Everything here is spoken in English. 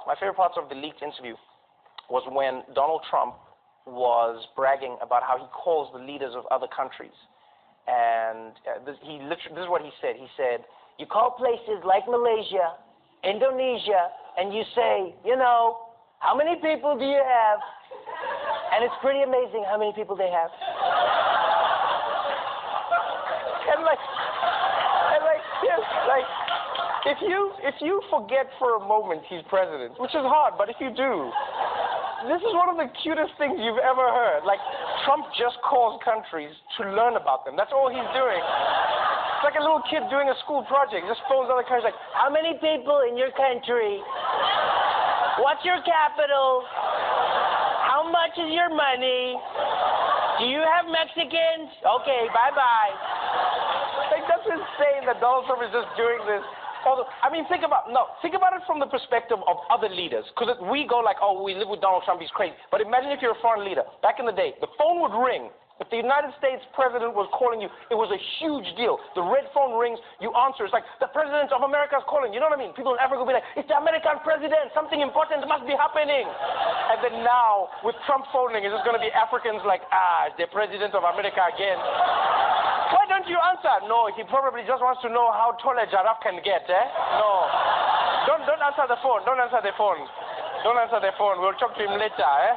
My favorite parts of the leaked interview was when Donald Trump was bragging about how he calls the leaders of other countries. And this is what he said. He said, you call places like Malaysia, Indonesia, and you say, you know, how many people do you have? And it's pretty amazing how many people they have. If you forget for a moment he's president, which is hard, but if you do, this is one of the cutest things you've ever heard. Like, Trump just calls countries to learn about them. That's all he's doing. It's like a little kid doing a school project. Just phones other countries like, how many people in your country? What's your capital? How much is your money? Do you have Mexicans? Okay, bye-bye. Like, that's insane that Donald Trump is just doing this. Although, I mean, think about it from the perspective of other leaders. Because we go like, oh, we live with Donald Trump, he's crazy. But imagine if you're a foreign leader. Back in the day, the phone would ring. If the United States president was calling you, it was a huge deal. The red phone rings, you answer. It's like, the president of America is calling. You know what I mean? People in Africa will be like, it's the American president. Something important must be happening. And then now, with Trump phoning, it's just going to be Africans like, it's the president of America again. Why don't you answer? No, he probably just wants to know how tall a giraffe can get, eh? No. Don't answer the phone. Don't answer the phone. Don't answer the phone. We'll talk to him later, eh?